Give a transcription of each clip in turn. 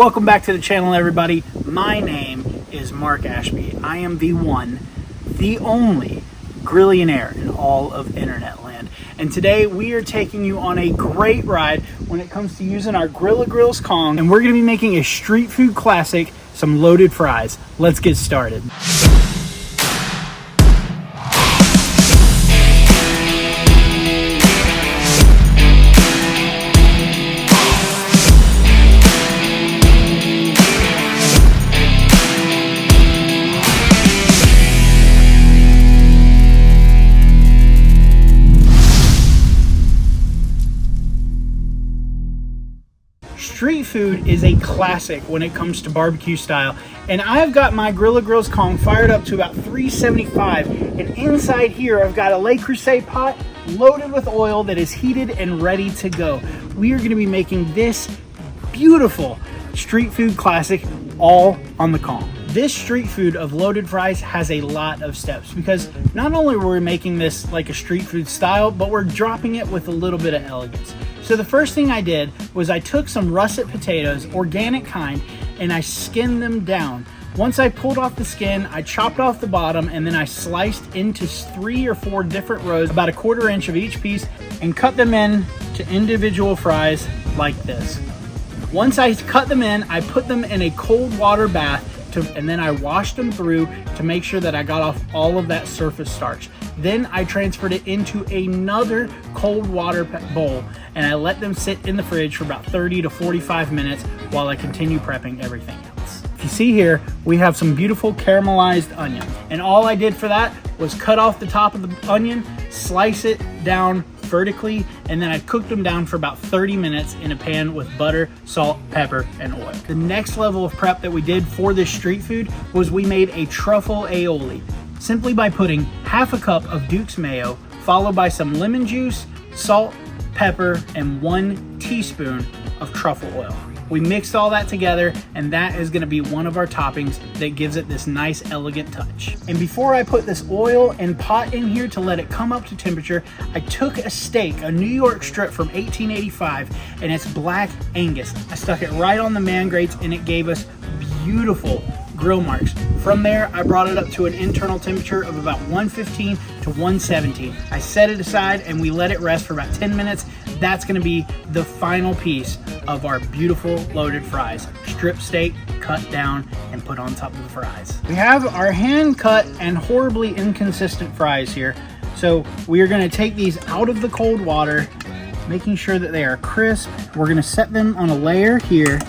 Welcome back to the channel, everybody. My name is Mark Ashby. I am the one, the only Grillionaire in all of internet land. And today we are taking you on a great ride when it comes to using our Grilla Grills Kong. And we're gonna be making a street food classic, some loaded fries. Let's get started. Street food is a classic when it comes to barbecue style, and I've got my Grilla Grills Kong fired up to about 375, and inside here I've got a Le Creuset pot loaded with oil that is heated and ready to go. We are going to be making this beautiful street food classic all on the Kong. This street food of loaded fries has a lot of steps because not only were we making this like a street food style, but we're dropping it with a little bit of elegance. So the first thing I did was I took some russet potatoes, organic kind, and I skinned them down. Once I pulled off the skin, I chopped off the bottom, and then I sliced into 3 or 4 different rows, about 1/4 inch of each piece, and cut them in to individual fries like this. Once I cut them in, I put them in a cold water bath and then I washed them through to make sure that I got off all of that surface starch. Then I transferred it into another cold water bowl and I let them sit in the fridge for about 30 to 45 minutes while I continue prepping everything else. If you see here, we have some beautiful caramelized onion. And all I did for that was cut off the top of the onion, slice it down vertically, and then I cooked them down for about 30 minutes in a pan with butter, salt, pepper, and oil. The next level of prep that we did for this street food was we made a truffle aioli, simply by putting 1/2 cup of Duke's mayo, followed by some lemon juice, salt, pepper, and 1 teaspoon of truffle oil. We mixed all that together, and that is gonna be one of our toppings that gives it this nice, elegant touch. And before I put this oil and pot in here to let it come up to temperature, I took a steak, a New York strip from 1885, and it's black Angus. I stuck it right on the man grates, and it gave us beautiful grill marks. From there, I brought it up to an internal temperature of about 115 to 117. I set it aside and we let it rest for about 10 minutes. That's gonna be the final piece of our beautiful loaded fries. Strip steak, cut down and put on top of the fries. We have our hand cut and horribly inconsistent fries here. So we are gonna take these out of the cold water, making sure that they are crisp. We're gonna set them on a layer here.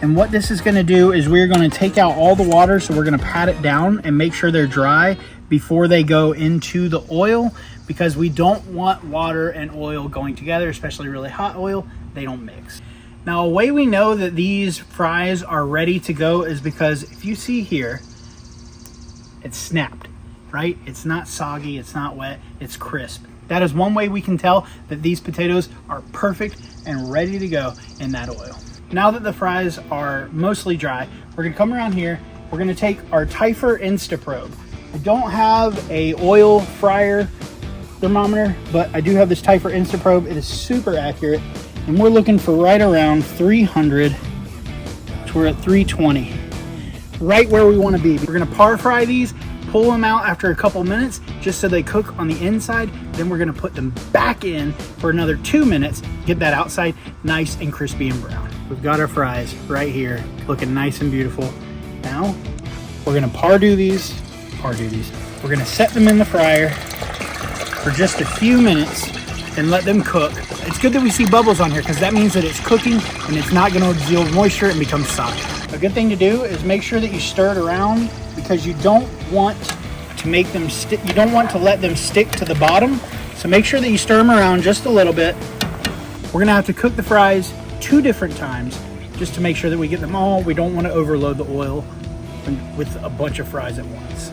And what this is gonna do is we're gonna take out all the water, so we're gonna pat it down and make sure they're dry before they go into the oil, because we don't want water and oil going together, especially really hot oil. They don't mix. Now, a way we know that these fries are ready to go is because if you see here, it's snapped, right? It's not soggy, it's not wet, it's crisp. That is one way we can tell that these potatoes are perfect and ready to go in that oil. Now that the fries are mostly dry, we're gonna come around here. We're gonna take our Tyfer Instaprobe. I don't have a oil fryer thermometer, but I do have this Tyfer Instaprobe. It is super accurate, and we're looking for right around 300 to we're at 320. Right where we wanna be. We're gonna par fry these, pull them out after a couple minutes just so they cook on the inside. Then we're gonna put them back in for another 2 minutes, get that outside nice and crispy and brown. We've got our fries right here, looking nice and beautiful. Now, we're gonna pardo these. We're gonna set them in the fryer for just a few minutes and let them cook. It's good that we see bubbles on here because that means that it's cooking and it's not gonna absorb moisture and become soggy. A good thing to do is make sure that you stir it around because you don't want to make them stick. You don't want to let them stick to the bottom. So make sure that you stir them around just a little bit. We're gonna have to cook the fries 2 different times just to make sure that we get them all. We don't want to overload the oil with a bunch of fries at once.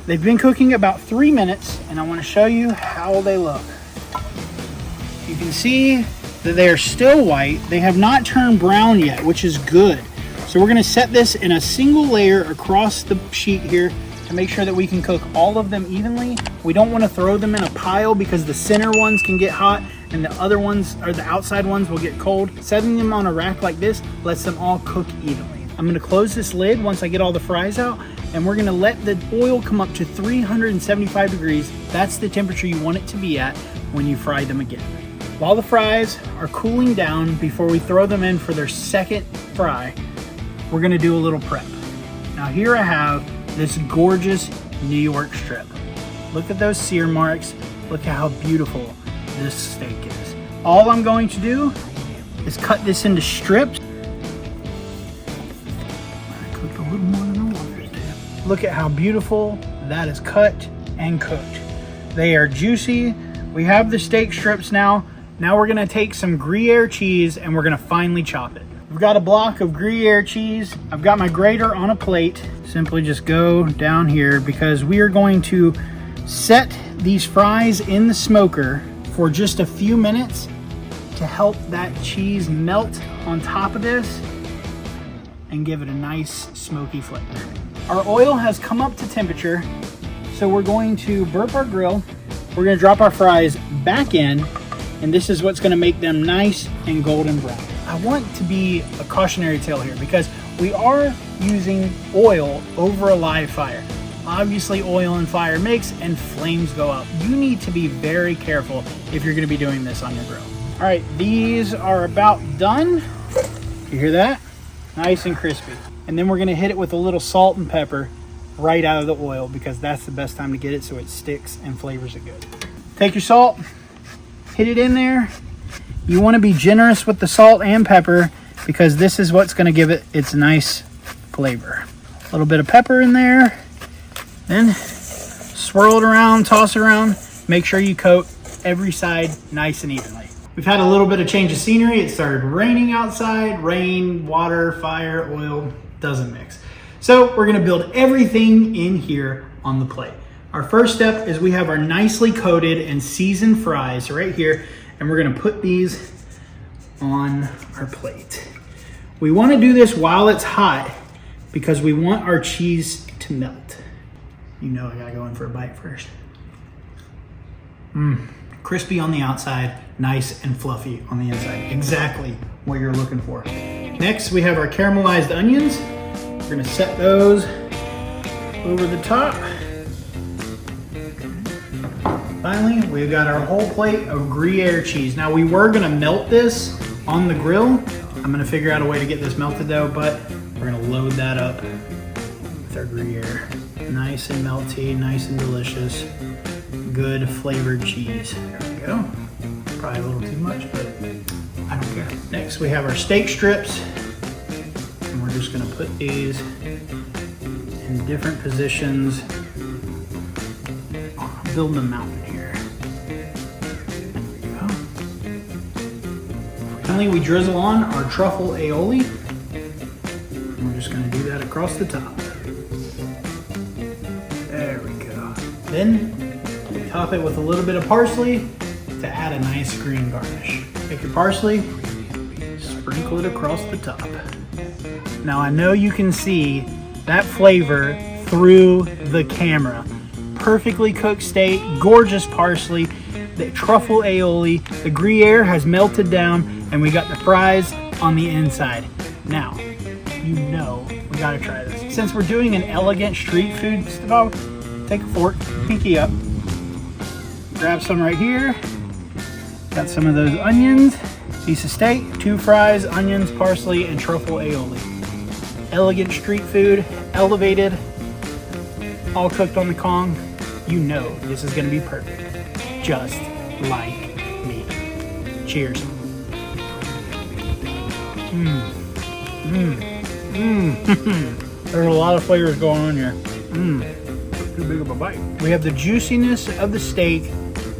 They've been cooking about 3 minutes, and I want to show you how they look. You can see that they are still white. They have not turned brown yet, which is good. So we're going to set this in a single layer across the sheet here to make sure that we can cook all of them evenly. We don't want to throw them in a pile because the center ones can get hot and the other ones, or the outside ones, will get cold. Setting them on a rack like this lets them all cook evenly. I'm gonna close this lid once I get all the fries out, and we're gonna let the oil come up to 375 degrees. That's the temperature you want it to be at when you fry them again. While the fries are cooling down before we throw them in for their second fry, we're gonna do a little prep. Now here I have this gorgeous New York strip. Look at those sear marks. Look at how beautiful this steak is. All I'm going to do is cut this into strips. I cooked a little more than I wanted to. Look at how beautiful that is cut and cooked. They are juicy. We have the steak strips now. Now we're gonna take some Gruyère cheese and we're gonna finely chop it. We've got a block of Gruyere cheese. I've got my grater on a plate. Simply just go down here because we are going to set these fries in the smoker for just a few minutes to help that cheese melt on top of this and give it a nice smoky flavor. Our oil has come up to temperature, so we're going to burp our grill. We're gonna drop our fries back in, and this is what's gonna make them nice and golden brown. I want to be a cautionary tale here because we are using oil over a live fire. Obviously oil and fire mix and flames go up. You need to be very careful if you're gonna be doing this on your grill. All right, these are about done. You hear that? Nice and crispy. And then we're gonna hit it with a little salt and pepper right out of the oil because that's the best time to get it so it sticks and flavors it good. Take your salt, hit it in there. You want to be generous with the salt and pepper because this is what's going to give it its nice flavor. A little bit of pepper in there, then swirl it around, toss it around. Make sure you coat every side nice and evenly. We've had a little bit of change of scenery. It started raining outside. Rain, water, fire, oil, doesn't mix. So we're going to build everything in here on the plate. Our first step is we have our nicely coated and seasoned fries right here. And we're gonna put these on our plate. We wanna do this while it's hot because we want our cheese to melt. You know I gotta go in for a bite first. Crispy on the outside, nice and fluffy on the inside. Exactly what you're looking for. Next, we have our caramelized onions. We're gonna set those over the top. Finally, we've got our whole plate of Gruyere cheese. Now we were gonna melt this on the grill. I'm gonna figure out a way to get this melted though, but we're gonna load that up with our Gruyere. Nice and melty, nice and delicious, good flavored cheese. There we go. Probably a little too much, but I don't care. Next, we have our steak strips. And we're just gonna put these in different positions. Building a mountain here. Finally, we drizzle on our truffle aioli. And we're just gonna do that across the top. There we go. Then we top it with a little bit of parsley to add a nice green garnish. Take your parsley, sprinkle it across the top. Now I know you can see that flavor through the camera. Perfectly cooked steak, gorgeous parsley, the truffle aioli, the Gruyere has melted down, and we got the fries on the inside. Now, you know we gotta try this. Since we're doing an elegant street food style, take a fork, pinky up, grab some right here. Got some of those onions, piece of steak, 2 fries, onions, parsley, and truffle aioli. Elegant street food, elevated, all cooked on the Kong. You know this is gonna be perfect, just like me. Cheers. There's a lot of flavors going on here. Too big of a bite. We have the juiciness of the steak,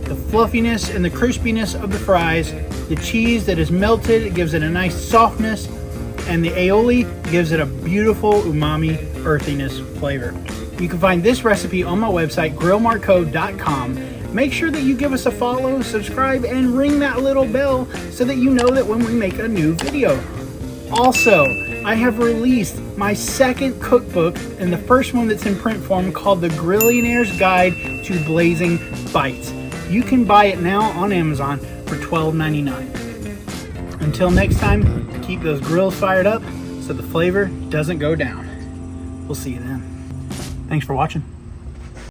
the fluffiness and the crispiness of the fries, the cheese that is melted, it gives it a nice softness, and the aioli gives it a beautiful umami earthiness flavor. You can find this recipe on my website, grillmarco.com. Make sure that you give us a follow, subscribe, and ring that little bell so that you know that when we make a new video. Also, I have released my second cookbook and the first one that's in print form called The Grillionaire's Guide to Blazing Bites. You can buy it now on Amazon for $12.99. Until next time, keep those grills fired up so the flavor doesn't go down. We'll see you then. Thanks for watching.